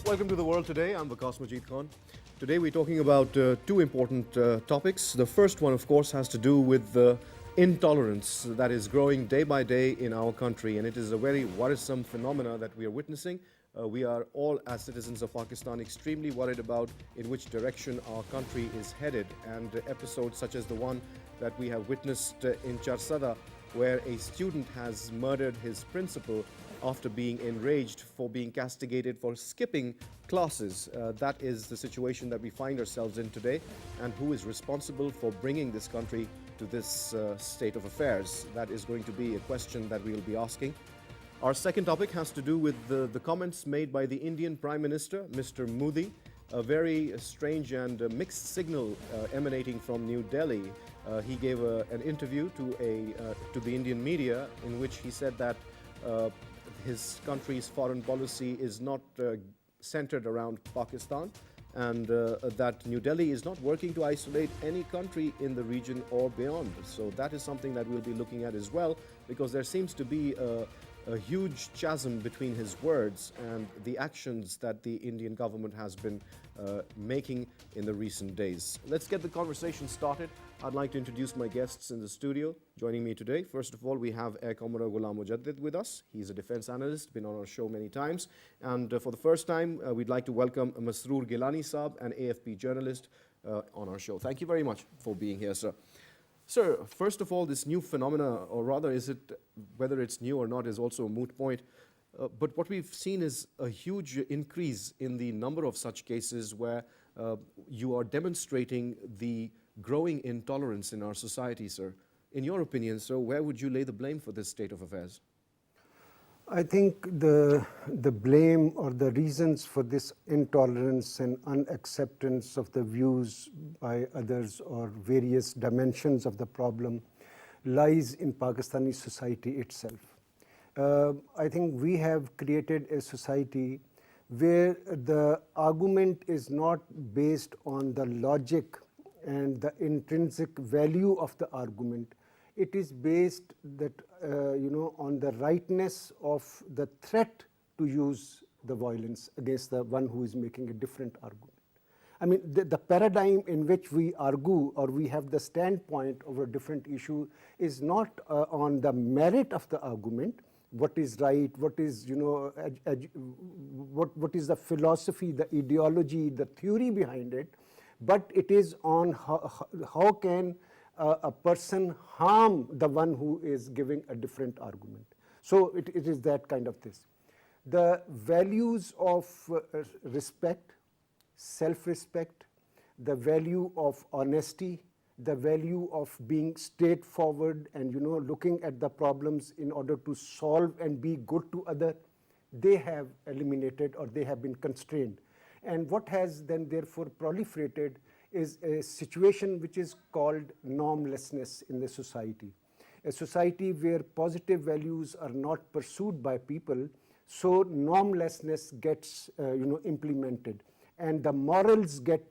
Welcome to The World Today. I'm Waqas Majeed. Today we're talking about two important topics. The first one, of course, has to do with the intolerance that is growing day by day in our country, and it is a very worrisome phenomena that we are witnessing. We are all, as citizens of Pakistan, extremely worried about in which direction our country is headed, and episodes such as the one that we have witnessed in Charsada, where a student has murdered his principal after being enraged for being castigated for skipping classes. That is the situation that we find ourselves in today, and who is responsible for bringing this country to this state of affairs? That is going to be a question that we will be asking. Our second topic has to do with the comments made by the Indian Prime Minister, Mr. Modi, a very strange and mixed signal emanating from New Delhi. He gave an interview to the Indian media in which he said that his country's foreign policy is not centered around Pakistan, and that New Delhi is not working to isolate any country in the region or beyond. So that is something that we'll be looking at as well, because there seems to be a huge chasm between his words and the actions that the Indian government has been making in the recent days. Let's get the conversation started. I'd like to introduce my guests in the studio. Joining me today, first of all, we have Air Commodore Ghulam Mujadid with us. He's a defense analyst, been on our show many times. And for the first time, we'd like to welcome Maroor Gillani Saab, an AFP journalist, on our show. Thank you very much for being here, sir. Sir, first of all, this new phenomena, or rather, whether it's new or not is also a moot point. But what we've seen is a huge increase in the number of such cases where you are demonstrating the growing intolerance in our society, sir. In your opinion, sir, where would you lay the blame for this state of affairs? I think the blame or the reasons for this intolerance and unacceptance of the views by others or various dimensions of the problem lies in Pakistani society itself. I think we have created a society where the argument is not based on the logic and the intrinsic value of the argument. It is based that on the rightness of the threat to use the violence against the one who is making a different argument. I mean, the paradigm in which we argue or we have the standpoint over a different issue is not on the merit of the argument, what is right, what is what is the philosophy, the ideology, the theory behind it, but it is on how can a person harm the one who is giving a different argument. So it is that kind of this. The values of respect, self-respect, the value of honesty, the value of being straightforward and looking at the problems in order to solve and be good to other, they have eliminated or they have been constrained. And what has then therefore proliferated is a situation which is called normlessness in the society. A society where positive values are not pursued by people, so normlessness gets implemented, and the morals get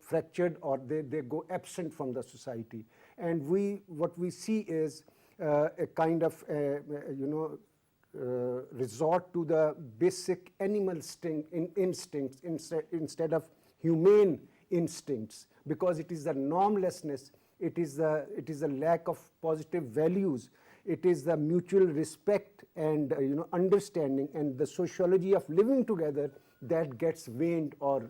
fractured or they go absent from the society. And what we see is a kind of resort to the basic animal instincts instead of humane instincts, because it is the normlessness, it is the lack of positive values, it is the mutual respect and understanding and the sociology of living together that gets waned or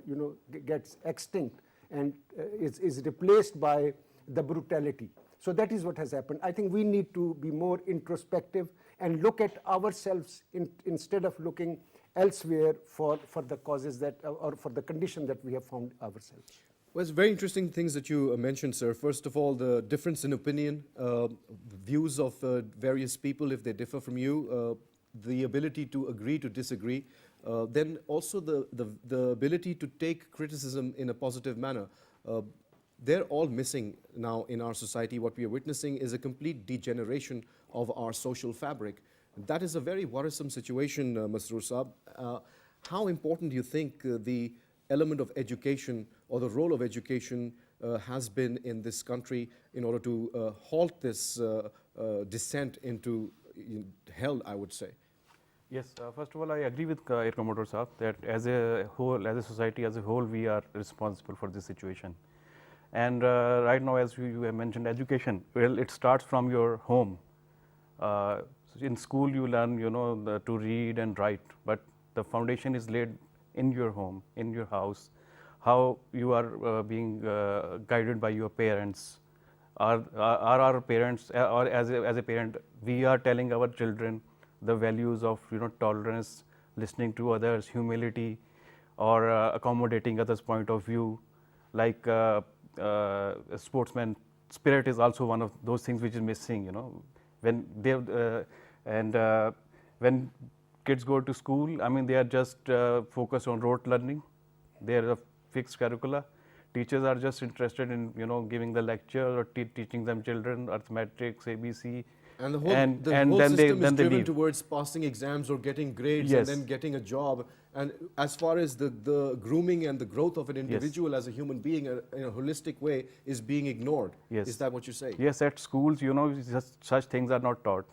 gets extinct and is replaced by the brutality. So that is what has happened. I think we need to be more introspective and look at ourselves instead of looking elsewhere for the causes that or for the condition that we have found ourselves. Well, it's very interesting things that you mentioned, sir. First of all, the difference in opinion, views of various people if they differ from you, the ability to agree to disagree, then also the ability to take criticism in a positive manner. They're all missing now in our society. What we are witnessing is a complete degeneration of our social fabric. That is a very worrisome situation, Maroor Saab. How important do you think the element of education or the role of education has been in this country in order to halt this descent into hell, I would say? Yes, first of all, I agree with Air Commodore Saab that as a whole, as a society as a whole, we are responsible for this situation. And right now, as you have mentioned, education, well, it starts from your home. In school, you learn, to read and write, but the foundation is laid in your home, in your house, how you are being guided by your parents. Are our parents, or as a parent, we are telling our children the values of tolerance, listening to others, humility, or accommodating others' point of view, like a sportsman spirit is also one of those things which is missing. When they and when kids go to school, I mean, they are just focused on rote learning. They are a fixed curricula. Teachers are just interested in giving the lecture or teaching them children arithmetic, ABC, And the and whole then they system is driven leave. towards passing exams or getting grades and Yes. then getting a job. And as far as the grooming and the growth of an individual as a human being in a holistic way is being ignored. Yes. Is that what you say? Yes, at schools, such things are not taught,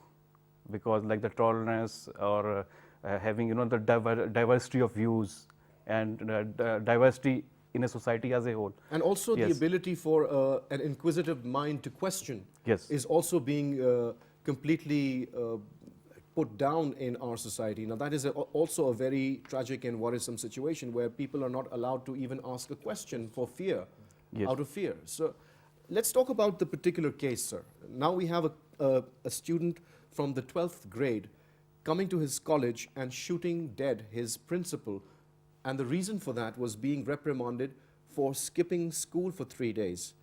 because like the tolerance or having the diversity of views and diversity in a society as a whole. And also the Yes. ability for an inquisitive mind to question Yes. is also being completely put down in our society. Now that is also a very tragic and worrisome situation where people are not allowed to even ask a question for fear, Yes. out of fear. So let's talk about the particular case, sir. Now we have a student from the 12th grade coming to his college and shooting dead his principal, and the reason for that was being reprimanded for skipping school for 3 days.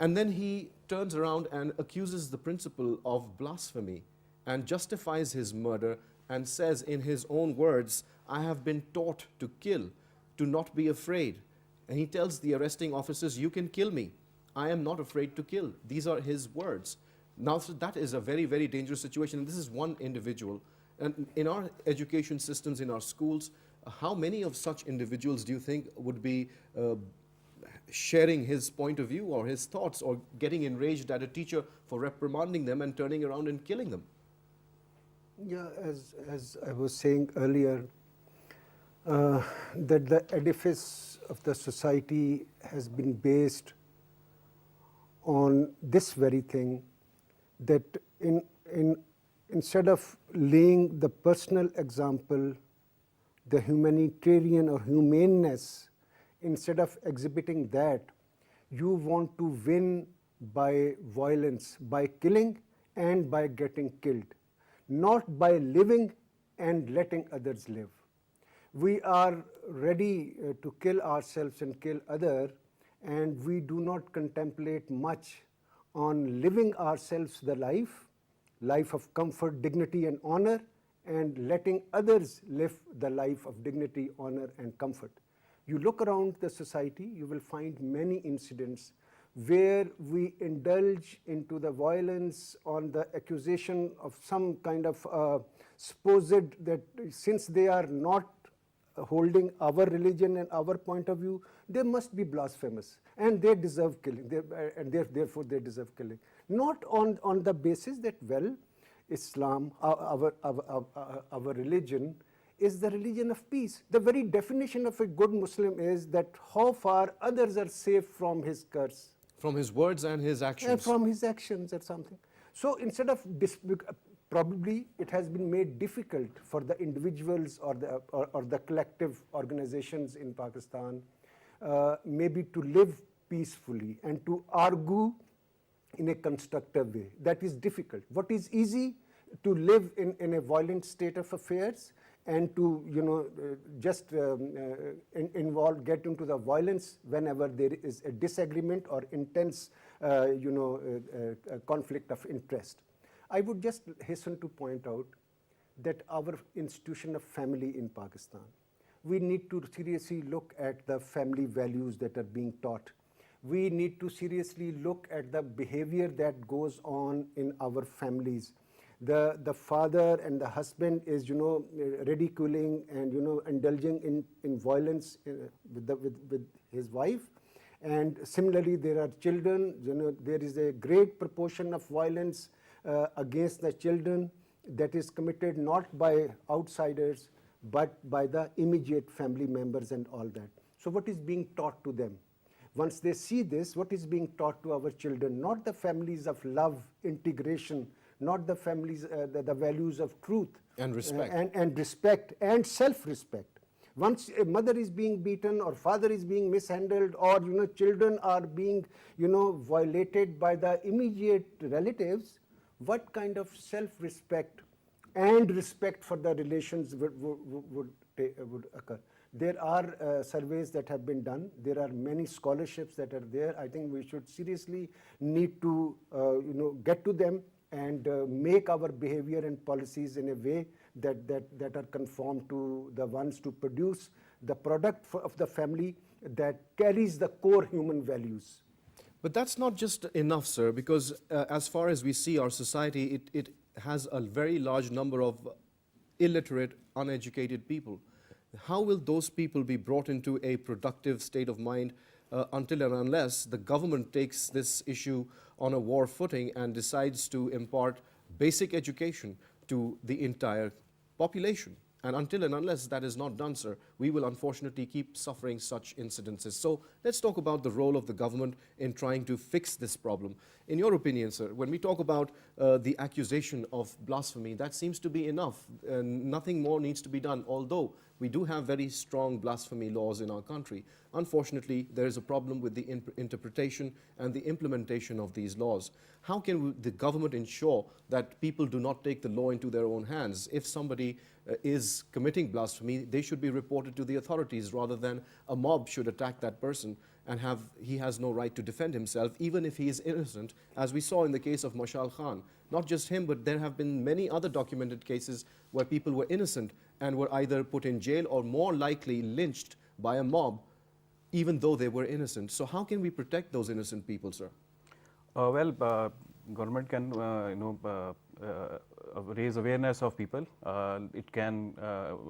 And then he turns around and accuses the principal of blasphemy and justifies his murder and says in his own words, "I have been taught to kill, to not be afraid." And he tells the arresting officers, "You can kill me. I am not afraid to kill." These are his words. Now, so that is a very, very dangerous situation. And this is one individual. And in our education systems, in our schools, how many of such individuals do you think would be sharing his point of view or his thoughts, or getting enraged at a teacher for reprimanding them and turning around and killing them? Yeah, as I was saying earlier, that the edifice of the society has been based on this very thing, that instead of laying the personal example, the humanitarian or humaneness, instead of exhibiting that, you want to win by violence, by killing and by getting killed, not by living and letting others live. We are ready to kill ourselves and kill others, and we do not contemplate much on living ourselves the life of comfort, dignity and honor, and letting others live the life of dignity, honor and comfort. You look around the society, you will find many incidents where we indulge into the violence on the accusation of some kind of supposed that since they are not holding our religion and our point of view, they must be blasphemous and they deserve killing, and therefore they deserve killing. Not on the basis that, well, Islam, our religion, is the religion of peace. The very definition of a good Muslim is that how far others are safe from his curse. From his words and his actions. And from his actions or something. So instead of probably it has been made difficult for the individuals or the collective organizations in Pakistan maybe to live peacefully and to argue in a constructive way. That is difficult. What is easy? To live in a violent state of affairs and to just get into the violence whenever there is a disagreement or intense conflict of interest. I would just hasten to point out that our institution of family in Pakistan, we need to seriously look at the family values that are being taught. We need to seriously look at the behavior that goes on in our families. The father and the husband is ridiculing and indulging in violence with his wife, and similarly there are children. There is a great proportion of violence against the children that is committed not by outsiders, but by the immediate family members and all that. So what is being taught to them? Once they see this, what is being taught to our children? Not the families of love, integration, not the families, the values of truth. And respect. And respect and self-respect. Once a mother is being beaten or father is being mishandled, or children are being violated by the immediate relatives, what kind of self-respect and respect for the relations would occur? There are surveys that have been done. There are many scholarships that are there. I think we should seriously need to get to them and make our behavior and policies in a way that are conformed to the ones to produce the product of the family that carries the core human values. But that's not just enough, sir, because as far as we see our society, it has a very large number of illiterate, uneducated people. How will those people be brought into a productive state of mind until and unless the government takes this issue on a war footing and decides to impart basic education to the entire population? And until and unless that is not done, sir, we will unfortunately keep suffering such incidences. So let's talk about the role of the government in trying to fix this problem. In your opinion, sir, when we talk about the accusation of blasphemy, that seems to be enough. Nothing more needs to be done, although we do have very strong blasphemy laws in our country. Unfortunately, there is a problem with the interpretation and the implementation of these laws. How can the government ensure that people do not take the law into their own hands? If somebody is committing blasphemy, they should be reported to the authorities rather than a mob should attack that person and he has no right to defend himself, even if he is innocent, as we saw in the case of Mashal Khan. Not just him, but there have been many other documented cases where people were innocent and were either put in jail or more likely lynched by a mob, even though they were innocent. So how can we protect those innocent people, sir? Government can raise awareness of people. It can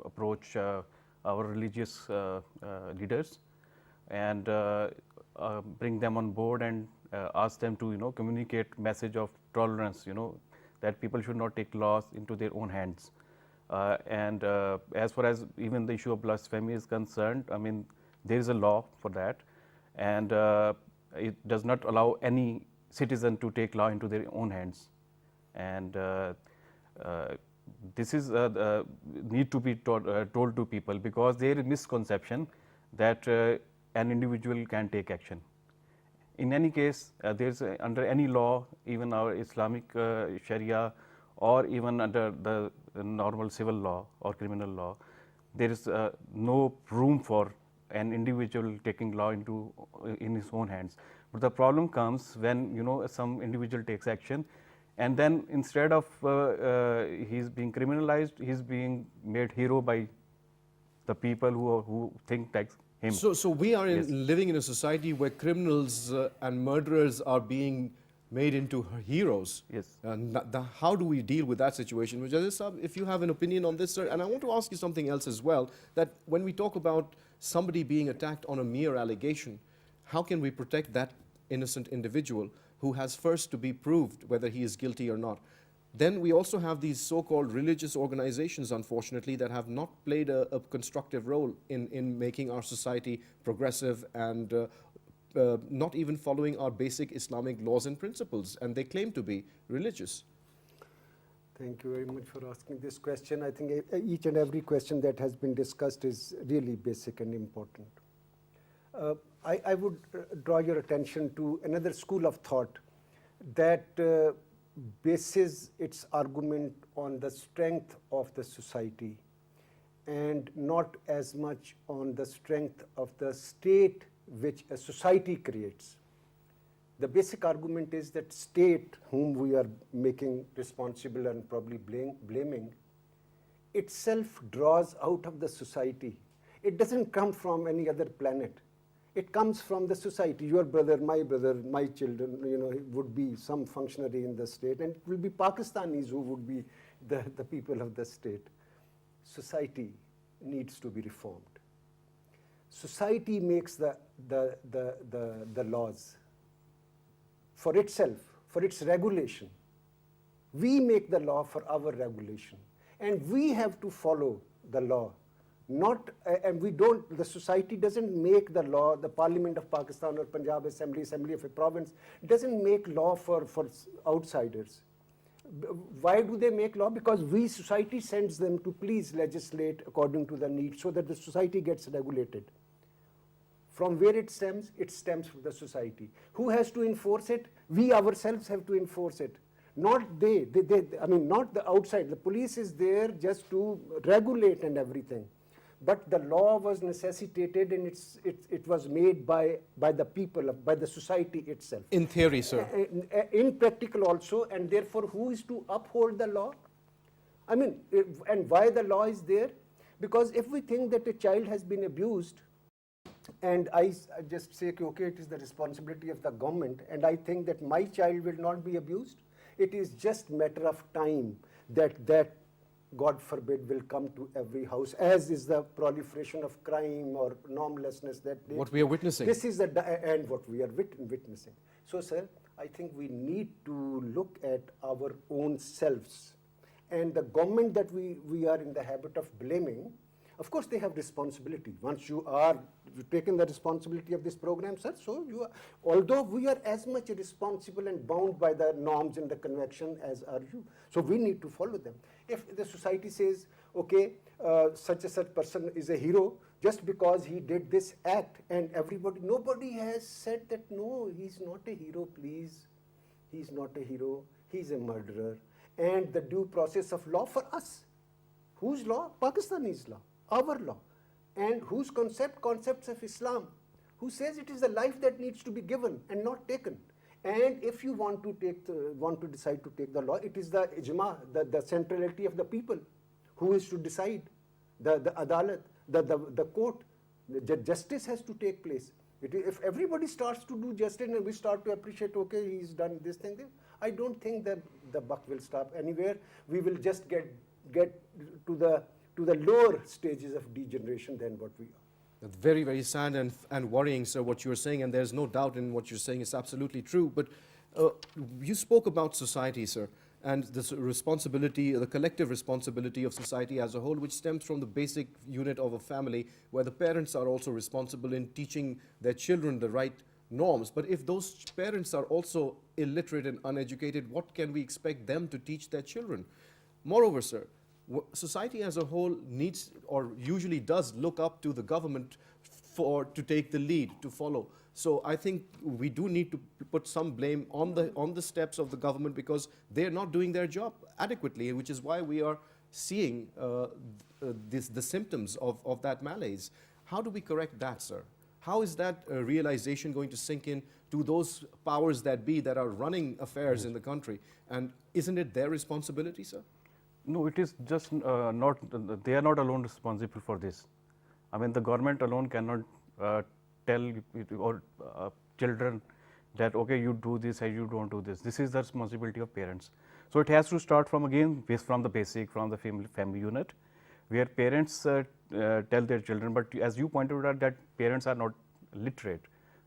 approach our religious leaders and bring them on board and ask them to communicate message of tolerance, that people should not take laws into their own hands. And as far as even the issue of blasphemy is concerned, I mean, there is a law for that, and it does not allow any citizen to take law into their own hands. And this is need to be told to people, because there is misconception that an individual can take action. In any case, there's under any law, even our Islamic Sharia, or even under the normal civil law or criminal law, there is no room for an individual taking law in his own hands. But the problem comes when some individual takes action, and then instead of he's being criminalized, he's being made hero by the people who think like him. So we are living in a society where criminals and murderers are being made into heroes. Yes. How do we deal with that situation? Mujadid Sahab, if you have an opinion on this, sir, and I want to ask you something else as well, that when we talk about somebody being attacked on a mere allegation, how can we protect that innocent individual who has first to be proved whether he is guilty or not? Then we also have these so-called religious organizations, unfortunately, that have not played a constructive role in making our society progressive and not even following our basic Islamic laws and principles, and they claim to be religious. Thank you very much for asking this question. I think each and every question that has been discussed is really basic and important. I would draw your attention to another school of thought that bases its argument on the strength of the society and not as much on the strength of the state which a society creates. The basic argument is that state, whom we are making responsible and probably blaming, itself draws out of the society. It doesn't come from any other planet. It comes from the society. Your brother, my children, would be some functionary in the state, and it will be Pakistanis who would be the people of the state. Society needs to be reformed. Society makes the laws for itself, for its regulation. We make the law for our regulation, and we have to follow the law. Not, and we don't, the society doesn't make the law, the Parliament of Pakistan or Punjab Assembly, Assembly of a province, doesn't make law for outsiders. Why do they make law? Because we, society, sends them to please legislate according to the need so that the society gets regulated. From where it stems from the society. Who has to enforce it? We ourselves have to enforce it. Not they, I mean, not the outside. The police is there just to regulate and everything. But the law was necessitated, and it was made by the people, by the society itself. In theory, sir. In practical also, and therefore who is to uphold the law? I mean, and why the law is there? Because if we think that a child has been abused, and I just say, okay, it is the responsibility of the government, and I think that my child will not be abused, it is just matter of time that God forbid, will come to every house, as is the proliferation of crime or normlessness that what we are witnessing. This is and what we are witnessing. So, sir, I think we need to look at our own selves, and the government that we are in the habit of blaming. Of course, they have responsibility. Once you've taken the responsibility of this program, sir, so you are, although we are as much responsible and bound by the norms and the convention as are you. So we need to follow them. If the society says, okay, such a such person is a hero just because he did this act, and nobody has said that, no, he's not a hero, please. He's not a hero, he's a murderer. And the due process of law for us. Whose law? Pakistani's law. Our law. And whose concepts of Islam, who says it is the life that needs to be given and not taken. And if you want to decide to take the law, it is the ijma, the centrality of the people, who is to decide. The adalat, the court, the justice has to take place. If everybody starts to do justice and we start to appreciate, okay, he's done this thing, I don't think that the buck will stop anywhere. We will just get to the lower stages of degeneration than what we are. That's very, very sad and worrying, sir, what you're saying, and there's no doubt in what you're saying is absolutely true. But you spoke about society, sir, and this responsibility, the collective responsibility of society as a whole, which stems from the basic unit of a family, where the parents are also responsible in teaching their children the right norms. But if those parents are also illiterate and uneducated, what can we expect them to teach their children? Moreover, sir, society as a whole needs or usually does look up to the government to take the lead, to follow. So I think we do need to put some blame on the steps of the government, because they're not doing their job adequately, which is why we are seeing the symptoms of that malaise. How do we correct that, sir? How is that realization going to sink in to those powers that be that are running affairs in the country? And isn't it their responsibility, sir? No, it is just not, they are not alone responsible for this. I mean, the government alone cannot tell children that, okay, you do this and you don't do this. This is the responsibility of parents. So it has to start from, again, from the basic, from the family unit, where parents tell their children, but as you pointed out, that parents are not literate.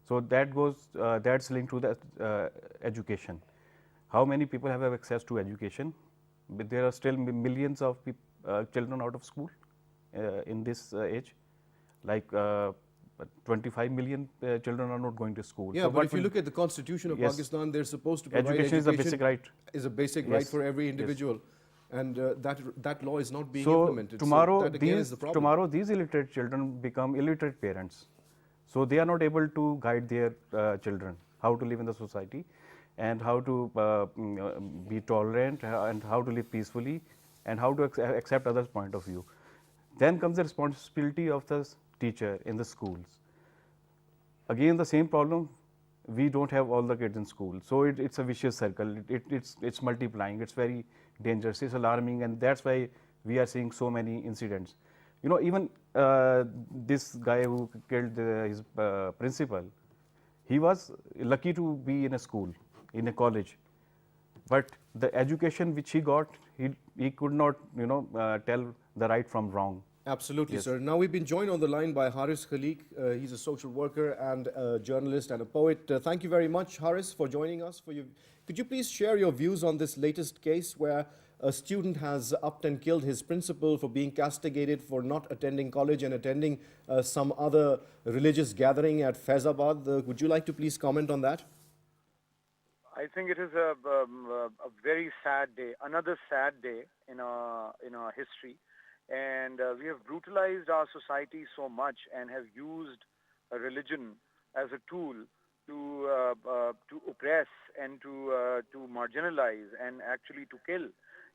So that goes, that's linked to the education. How many people have access to education? But there are still millions of children out of school in this age. Like 25 million children are not going to school. Yeah, so but if you look at the Constitution of Pakistan, they're supposed to provide education is a basic right. Is a basic right for every individual, and that law is not being so implemented. Tomorrow, so that again is the problem. Tomorrow, these illiterate children become illiterate parents. So they are not able to guide their children how to live in the society, and how to be tolerant, and how to live peacefully, and how to accept others' point of view. Then comes the responsibility of the teacher in the schools. Again, the same problem, we don't have all the kids in school. So it's a vicious circle, it's multiplying, it's very dangerous, it's alarming, and that's why we are seeing so many incidents. You know, even this guy who killed his principal, he was lucky to be in a school, in a college, but the education which he got, he could not, tell the right from wrong. Absolutely, Yes. sir. Now we've been joined on the line by Haris Khaliq. He's a social worker and a journalist and a poet. Thank you very much, Haris, for joining us. Could you please share your views on this latest case where a student has upped and killed his principal for being castigated for not attending college and attending some other religious gathering at Faizabad? Would you like to please comment on that? I think it is a very sad day, another sad day in our history, and we have brutalized our society so much and have used a religion as a tool to oppress and to marginalize and actually to kill.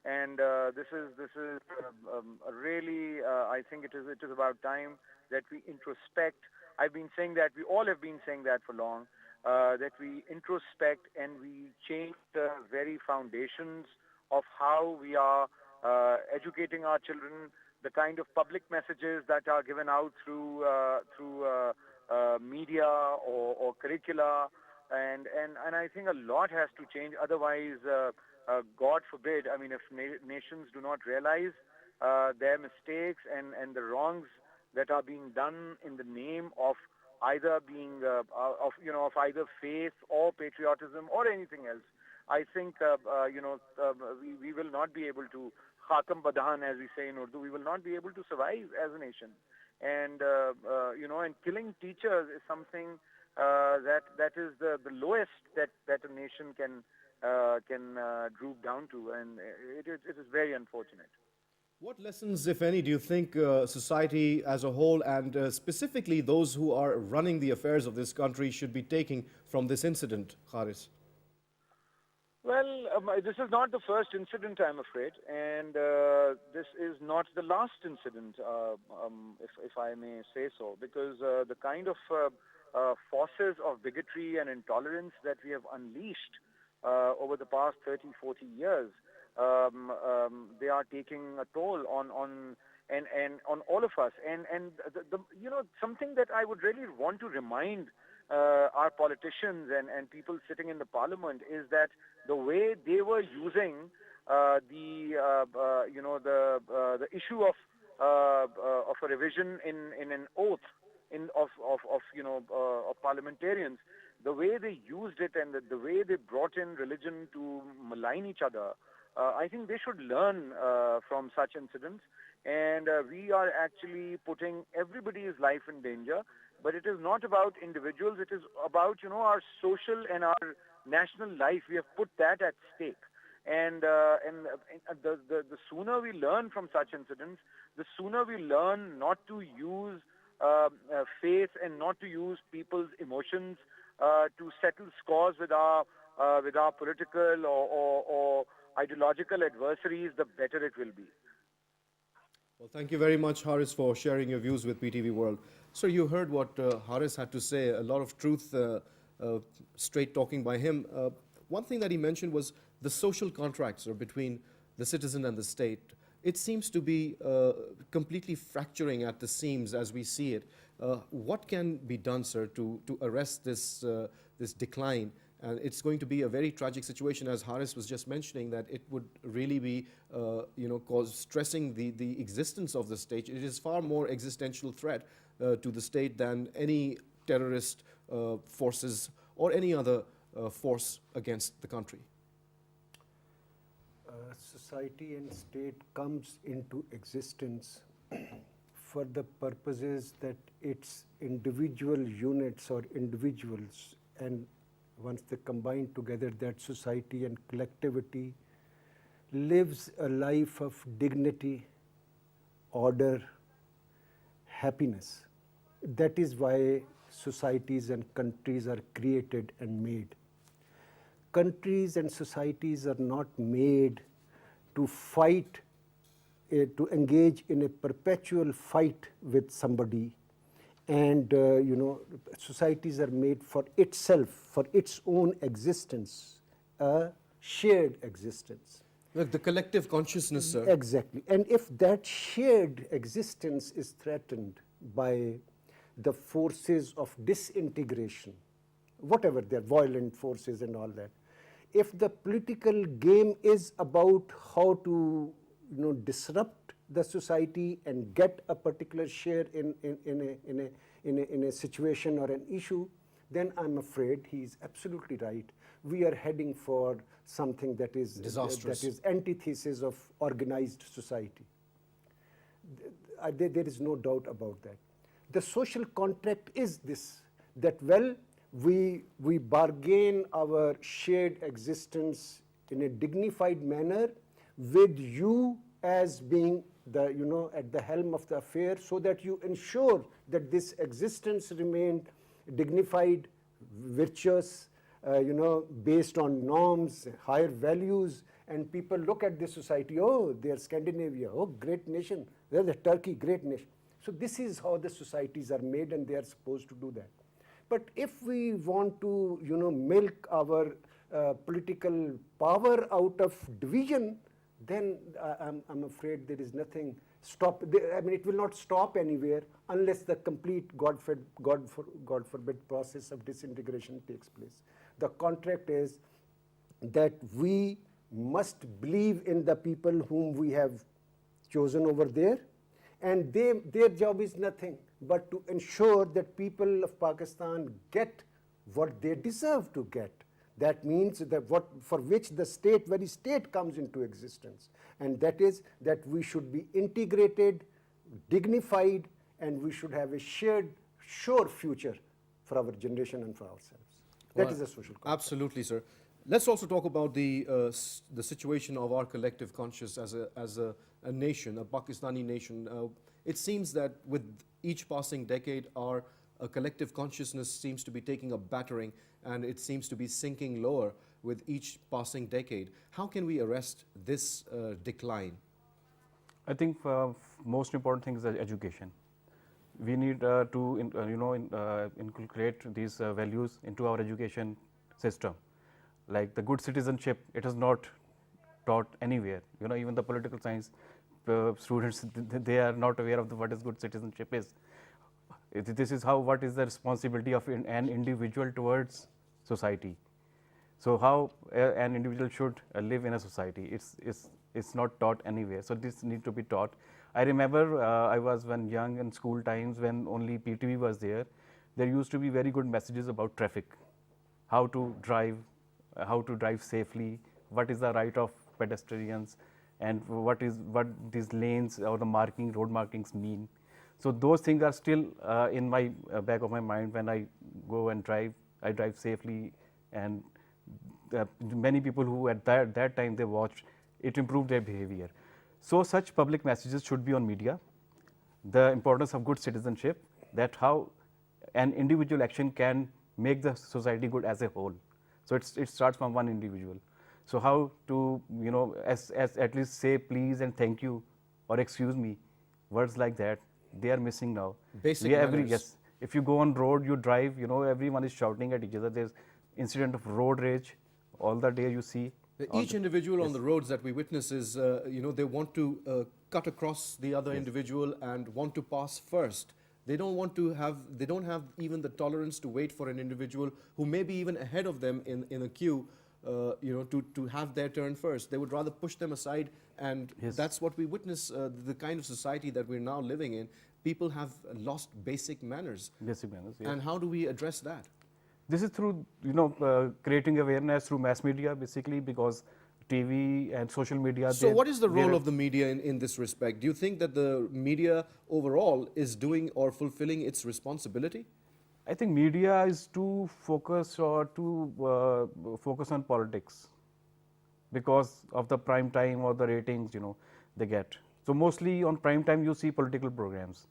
And this is a really I think it is about time that we introspect. I've been saying that, we all have been saying that for long, that we introspect and we change the very foundations of how we are educating our children, the kind of public messages that are given out through media or curricula, and I think a lot has to change. Otherwise, God forbid, I mean, if nations do not realize their mistakes and the wrongs that are being done in the name of either being of either faith or patriotism or anything else, I think we will not be able to khatam badhan, as we say in Urdu. We will not be able to survive as a nation, and and killing teachers is something that is the lowest that a nation can droop down to, and it is very unfortunate. What lessons, if any, do you think society as a whole and specifically those who are running the affairs of this country should be taking from this incident, Haris? Well, this is not the first incident, I'm afraid, and this is not the last incident, if I may say so, because the kind of forces of bigotry and intolerance that we have unleashed over the past 30, 40 years, they are taking a toll and on all of us. And something that I would really want to remind our politicians and people sitting in the parliament is that the way they were using the issue of a revision in an oath of parliamentarians, the way they used it and the way they brought in religion to malign each other, I think they should learn from such incidents. And we are actually putting everybody's life in danger. But it is not about individuals. It is about our social and our national life. We have put that at stake. And the sooner we learn from such incidents, the sooner we learn not to use faith and not to use people's emotions to settle scores with our political or ideological adversaries, the better it will be. Well, thank you very much, Haris, for sharing your views with PTV World. So you heard what Haris had to say, a lot of truth, straight talking by him. One thing that he mentioned was the social contracts between the citizen and the state. It seems to be completely fracturing at the seams as we see it. What can be done, sir, to arrest this decline? And it's going to be a very tragic situation, as Haris was just mentioning, that it would really be, stressing the existence of the state. It is far more existential threat to the state than any terrorist forces or any other force against the country. Society and state comes into existence for the purposes that its individual units or individuals, and once they combine together, that society and collectivity lives a life of dignity, order, happiness. That is why societies and countries are created and made. Countries and societies are not made to fight, to engage in a perpetual fight with somebody. And societies are made for itself, for its own existence, a shared existence. Look, the collective consciousness, sir. Exactly. And if that shared existence is threatened by the forces of disintegration, whatever they're violent forces and all that, if the political game is about how to disrupt the society and get a particular share in a situation or an issue, then I'm afraid he's absolutely right. We are heading for something that is Disastrous. that is antithesis of organized society. There is no doubt about that. The social contract is this, that well, we bargain our shared existence in a dignified manner with you as being the, at the helm of the affair, so that you ensure that this existence remained dignified, virtuous, based on norms, higher values, and people look at this society, oh, they're Scandinavia, oh, great nation, they're the Turkey, great nation. So this is how the societies are made, and they are supposed to do that. But if we want to, milk our political power out of division, then I'm afraid there is nothing stop. I mean, it will not stop anywhere unless the complete, God forbid, process of disintegration takes place. The contract is that we must believe in the people whom we have chosen over there, and their job is nothing but to ensure that people of Pakistan get what they deserve to get. That means that for which the very state comes into existence, and that is that we should be integrated, dignified, and we should have a shared, sure future for our generation and for ourselves. That is a social contract. Absolutely, sir. Let's also talk about the situation of our collective conscience as a nation, a Pakistani nation. It seems that with each passing decade, our collective consciousness seems to be taking a battering, and it seems to be sinking lower with each passing decade. How can we arrest this decline? I think most important thing is education. We need to inculcate these values into our education system. Like the good citizenship, it is not taught anywhere. Even the political science students, they are not aware of what is good citizenship is. This is what is the responsibility of an individual towards society. So how an individual should live in a society, it's not taught anywhere. So this needs to be taught. I remember I was when young in school times, when only PTV was there. There used to be very good messages about traffic, how to drive safely, what is the right of pedestrians, and what these lanes or the road markings mean. So those things are still in my back of my mind. When I go and drive, I drive safely, and many people who at that time they watched, it improved their behavior. So such public messages should be on media. The importance of good citizenship, that how an individual action can make the society good as a whole. So it starts from one individual. So how to, as at least say please and thank you or excuse me, words like that, they are missing now. Basic manners. Yes. If you go on road, you drive, everyone is shouting at each other. There's incident of road rage all the day you see. Each individual on the roads that we witness is, they want to cut across the other individual and want to pass first. They don't have even the tolerance to wait for an individual who may be even ahead of them in a queue, to have their turn first. They would rather push them aside, and that's what we witness, the kind of society that we're now living in. People have lost basic manners. Basic manners, yes. And how do we address that? This is through, creating awareness through mass media, basically, because TV and social media. So what is the role of the media in this respect? Do you think that the media overall is doing or fulfilling its responsibility? I think media is too focused on politics because of the prime time or the ratings, they get. So mostly on prime time you see political programs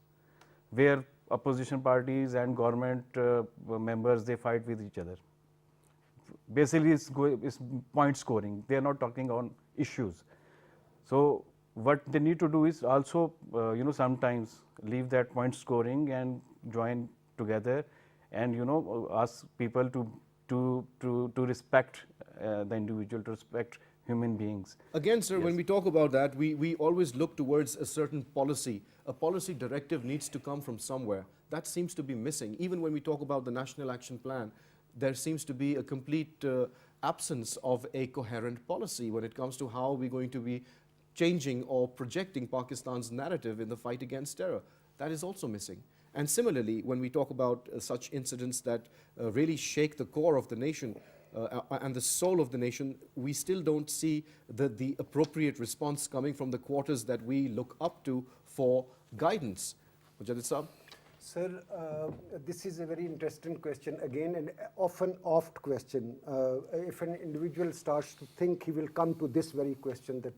where opposition parties and government members, they fight with each other. Basically it's point scoring. They are not talking on issues. So what they need to do is also sometimes leave that point scoring and join together and ask people to respect the individual, to respect human beings. Again, sir, when we talk about that, we always look towards a certain policy. A policy directive needs to come from somewhere. That seems to be missing. Even when we talk about the National Action Plan, there seems to be a complete absence of a coherent policy when it comes to how we're going to be changing or projecting Pakistan's narrative in the fight against terror. That is also missing. And similarly, when we talk about such incidents that really shake the core of the nation and the soul of the nation, we still don't see the appropriate response coming from the quarters that we look up to for guidance. Mujadid Saab? Sir, this is a very interesting question, again, an often oft question. If an individual starts to think, he will come to this very question that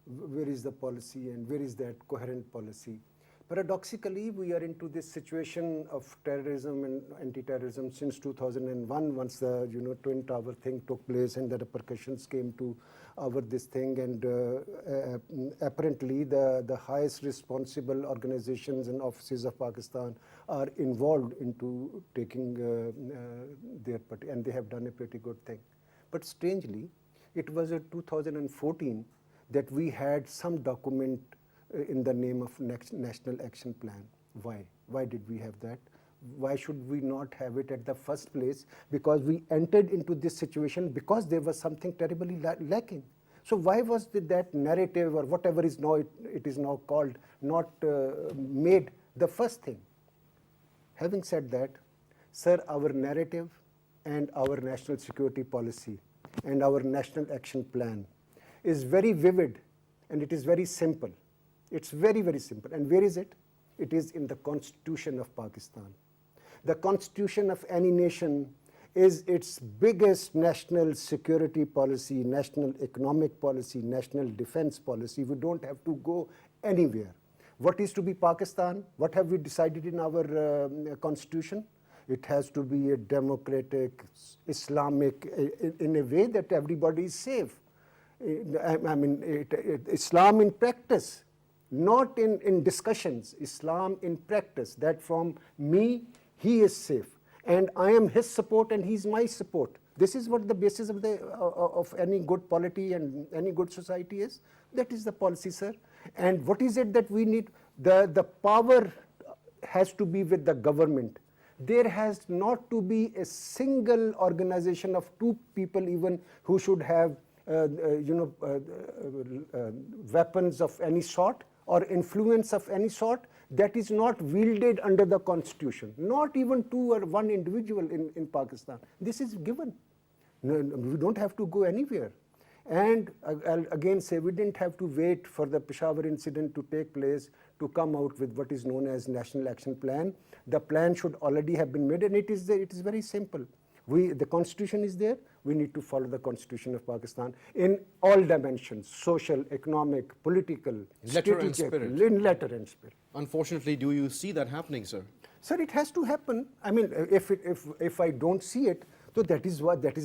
where is the policy and where is that coherent policy? Paradoxically, we are into this situation of terrorism and anti-terrorism since 2001, once the Twin Tower thing took place and the repercussions came to our this thing, and apparently the highest responsible organizations and offices of Pakistan are involved into taking their part, and they have done a pretty good thing. But strangely, it was in 2014 that we had some document in the name of National Action Plan. Why? Why did we have that? Why should we not have it at the first place? Because we entered into this situation because there was something terribly lacking. So why was that narrative or whatever is now it is now called not made the first thing? Having said that, sir, our narrative and our national security policy and our National Action Plan is very vivid and it is very simple. It's very, very simple. And where is it? It is in the Constitution of Pakistan. The Constitution of any nation is its biggest national security policy, national economic policy, national defense policy. We don't have to go anywhere. What is to be Pakistan? What have we decided in our Constitution? It has to be a democratic, Islamic, in a way that everybody is safe. I mean, Islam in practice. Not in discussions, Islam in practice, that from me, he is safe. And I am his support and he's my support. This is what the basis of any good polity and any good society is. That is the policy, sir. And what is it that we need? The power has to be with the government. There has not to be a single organization of two people even who should have weapons of any sort or influence of any sort that is not wielded under the Constitution. Not even two or one individual in Pakistan. This is given. We don't have to go anywhere. And I'll again say, we didn't have to wait for the Peshawar incident to take place to come out with what is known as National Action Plan. The plan should already have been made, and it is very simple. The Constitution is there. We need to follow the Constitution of Pakistan in all dimensions: social, economic, political, letter and spirit. In letter and spirit. Unfortunately, do you see that happening, sir? Sir, it has to happen. I mean, if I don't see it, so that is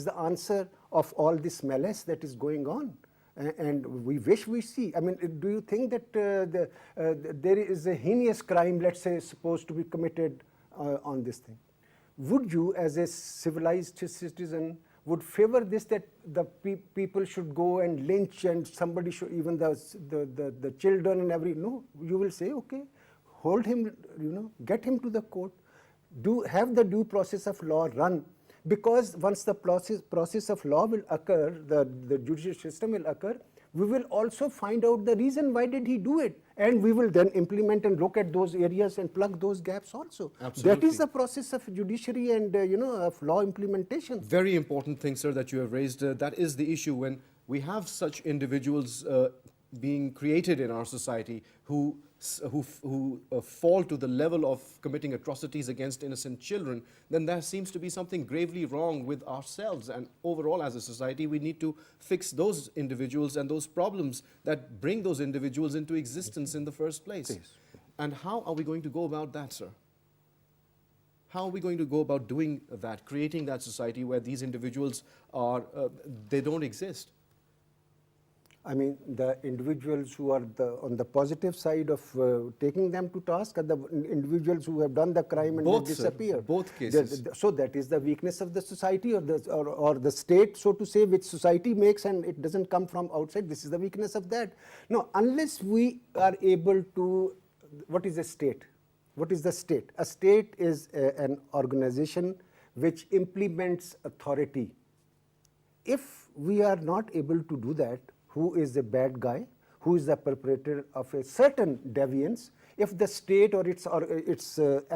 the answer of all this malice that is going on. And we wish we see. I mean, do you think that there is a heinous crime, let's say, supposed to be committed on this thing? Would you, as a civilized citizen, would favor this, that the people should go and lynch and somebody should, even the children and no, you will say, okay, hold him, get him to the court, have the due process of law run, because once the process of law will occur, the judicial system will occur, we will also find out the reason why did he do it, and we will then implement and look at those areas and plug those gaps also. Absolutely. That is the process of judiciary and of law implementation. Very important thing, sir, that you have raised. That is the issue when we have such individuals being created in our society who fall to the level of committing atrocities against innocent children, then there seems to be something gravely wrong with ourselves. And overall, as a society, we need to fix those individuals and those problems that bring those individuals into existence in the first place. Yes. And how are we going to go about that, sir? How are we going to go about doing that, creating that society where these individuals they don't exist? I mean, the individuals who are on the positive side of taking them to task are the individuals who have done the crime and Both, they disappear. Sir, both cases. So that is the weakness of the society or the state, so to say, which society makes, and it doesn't come from outside. This is the weakness of that. No, unless we are able to, what is a state? What is the state? A state is an organization which implements authority. If we are not able to do that, who is the bad guy, who is the perpetrator of a certain deviance. If the state or its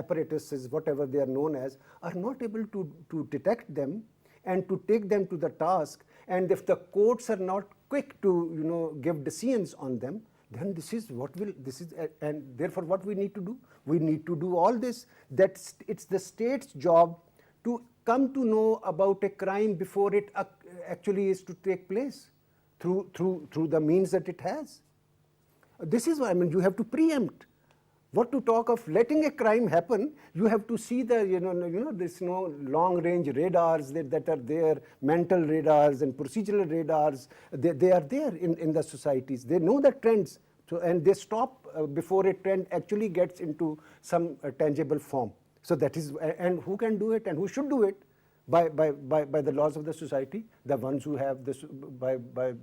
apparatuses, whatever they are known as, are not able to detect them and to take them to the task, and if the courts are not quick to give decisions on them, then and therefore what we need to do? We need to do all this. That it's the state's job to come to know about a crime before it actually is to take place through the means that it has. This is why, I mean, you have to preempt. What to talk of letting a crime happen? You have to see the there's no long-range radars that are there, mental radars and procedural radars. They are there in the societies. They know the trends, and they stop before a trend actually gets into some tangible form. So that is, and who can do it and who should do it? By the laws of the society, the ones who have this, by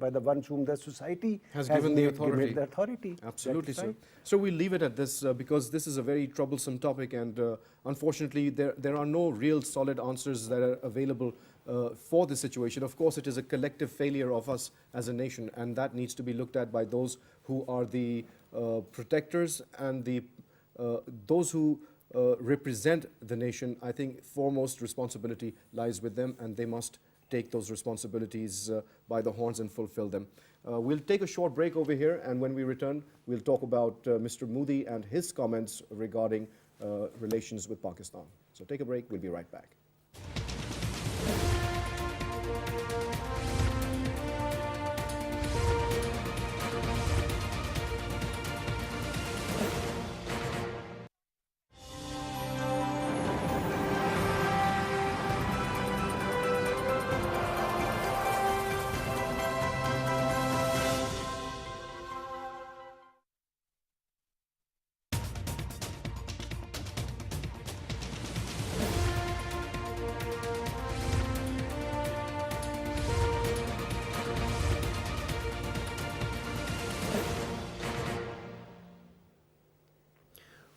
the ones whom the society has given the authority. Absolutely, sir. So we'll leave it at this because this is a very troublesome topic, and unfortunately there are no real solid answers that are available for this situation. Of course, it is a collective failure of us as a nation, and that needs to be looked at by those who are the protectors and those who represent the nation. I think foremost responsibility lies with them, and they must take those responsibilities by the horns and fulfill them. We'll take a short break over here, and when we return, we'll talk about Mr. Modi and his comments regarding relations with Pakistan. So take a break, we'll be right back.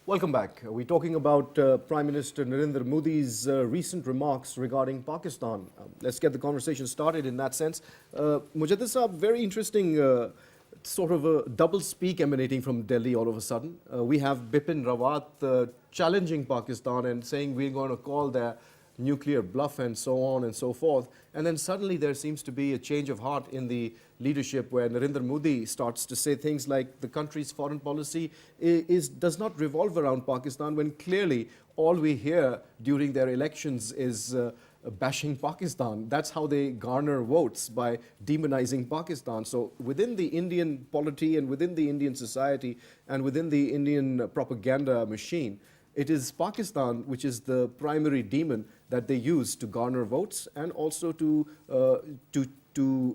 Welcome back. We're talking about Prime Minister Narendra Modi's recent remarks regarding Pakistan. Let's get the conversation started in that sense. Mujadid Saab, very interesting sort of a double speak emanating from Delhi all of a sudden. We have Bipin Rawat challenging Pakistan and saying we're going to call their nuclear bluff and so on and so forth. And then suddenly there seems to be a change of heart in the leadership where Narendra Modi starts to say things like the country's foreign policy does not revolve around Pakistan, when clearly all we hear during their elections is bashing Pakistan. That's how they garner votes, by demonizing Pakistan. So within the Indian polity and within the Indian society and within the Indian propaganda machine, it is Pakistan which is the primary demon that they use to garner votes and also to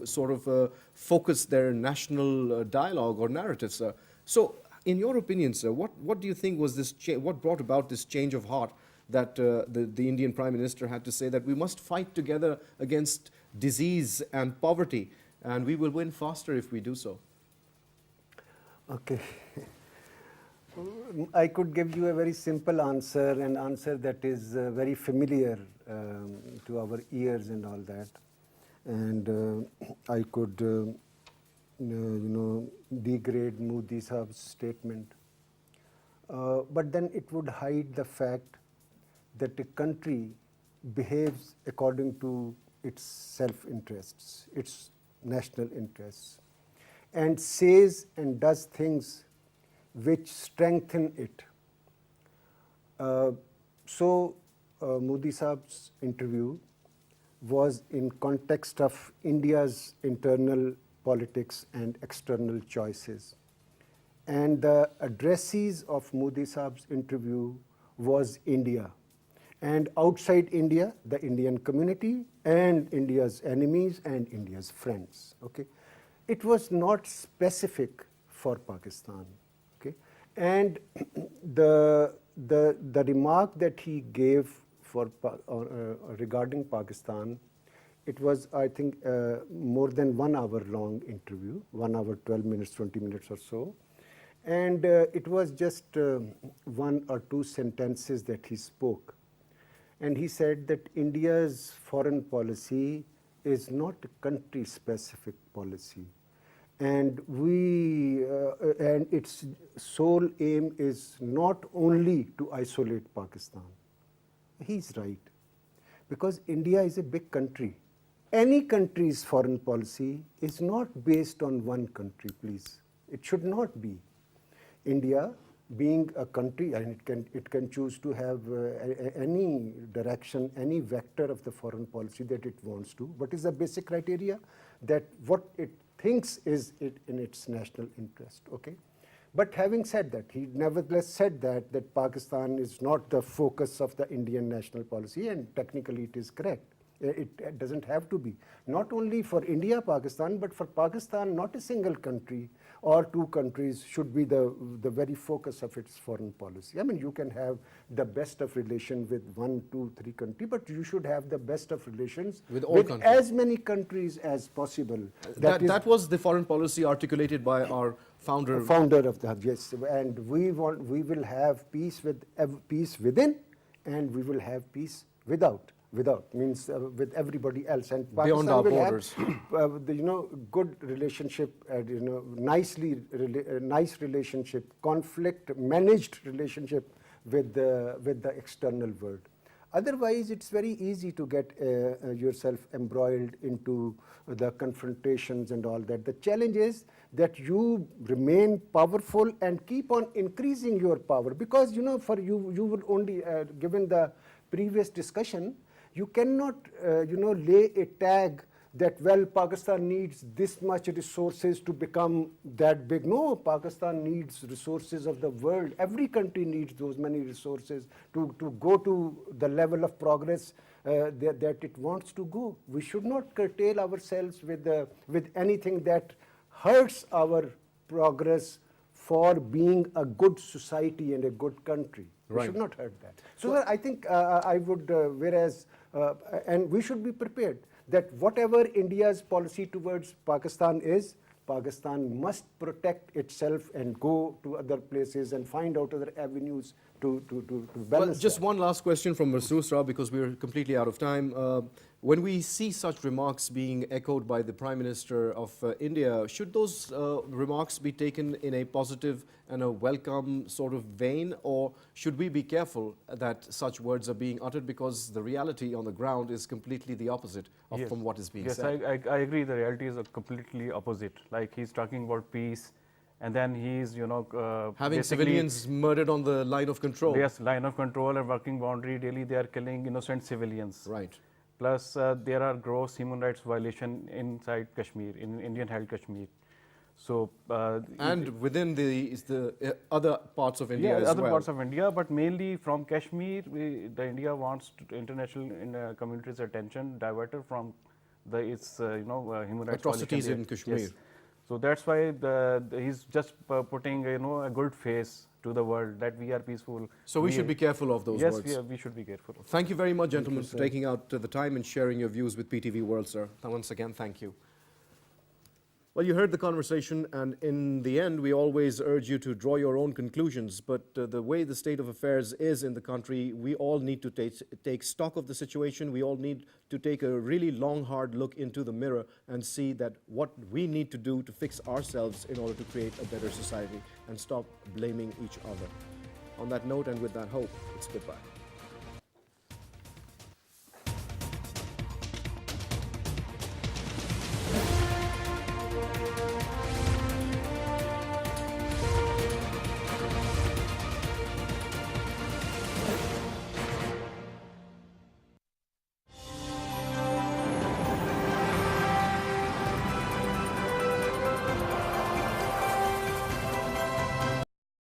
sort of focus their national dialogue or narratives. So in your opinion, sir, what do you think was this what brought about this change of heart that the Indian Prime Minister had to say that we must fight together against disease and poverty, and we will win faster if we do so? Okay. I could give you a very simple answer, an answer that is very familiar to our ears and all that. And I could, degrade Modi Saab's statement. But then it would hide the fact that a country behaves according to its self-interests, its national interests, and says and does things which strengthen it. So Modi Saab's interview was in context of India's internal politics and external choices. And the addressees of Modi Saab's interview was India. And outside India, the Indian community and India's enemies and India's friends. Okay? It was not specific for Pakistan. Okay? And the remark that he gave for regarding Pakistan, it was, I think, more than 1 hour long interview, 1 hour, 12 minutes, 20 minutes or so. And it was just 1 or 2 sentences that he spoke. And he said that India's foreign policy is not a country-specific policy. and and its sole aim is not only to isolate Pakistan. He's right, because India is a big country. Any country's foreign policy is not based on one country, please. It should not be. India, being a country, and it can choose to have any direction, any vector of the foreign policy that it wants to. What is the basic criteria? That what it thinks is in its national interest, okay? But having said that, he nevertheless said that Pakistan is not the focus of the Indian national policy, and technically it is correct. It doesn't have to be. Not only for India, Pakistan, but for Pakistan, not a single country or two countries should be the very focus of its foreign policy. I mean, you can have the best of relation with 1, 2, 3 countries, but you should have the best of relations with all countries, as many countries as possible. That was the foreign policy articulated by our founder. Founder of the, yes, and we will have peace within, and we will have peace without means with everybody else, and Pakistan beyond our will borders. have good relationship, nice relationship, conflict managed relationship with the external world. Otherwise, it's very easy to get yourself embroiled into the confrontations and all that. The challenge is that you remain powerful and keep on increasing your power, because for you will only, given the previous discussion, you cannot lay a tag that, well, Pakistan needs this much resources to become that big. No, Pakistan needs resources of the world. Every country needs those many resources to go to the level of progress that it wants to go. We should not curtail ourselves with anything that hurts our progress for being a good society and a good country. We should not hurt that. So I think I would, and we should be prepared that whatever India's policy towards Pakistan is, Pakistan must protect itself and go to other places and find out other avenues to balance. Just one last question from Maroor, because we're completely out of time. When we see such remarks being echoed by the Prime Minister of India, should those remarks be taken in a positive and a welcome sort of vein, or should we be careful that such words are being uttered, because the reality on the ground is completely the opposite of from what is being said? Yes, I agree. The reality is completely opposite. Like, he's talking about peace, and then he's, having civilians murdered on the line of control. Yes, line of control and working boundary. Daily they are killing innocent civilians. Right. Plus, there are gross human rights violation inside Kashmir, in Indian-held Kashmir. So, and within the other parts of India as well. Other parts of India, but mainly from Kashmir, the India wants international community's attention diverted from its human rights atrocities in Kashmir. Yes. So that's why he's just putting a good face to the world that we are peaceful. So we should be careful of those words. Yes, we should be careful. Thank you very much, gentlemen, for taking out the time and sharing your views with PTV World, sir. Once again, thank you. Well, you heard the conversation, and in the end, we always urge you to draw your own conclusions. But the way the state of affairs is in the country, we all need to take stock of the situation. We all need to take a really long, hard look into the mirror and see that what we need to do to fix ourselves in order to create a better society, and stop blaming each other. On that note and with that hope, it's goodbye.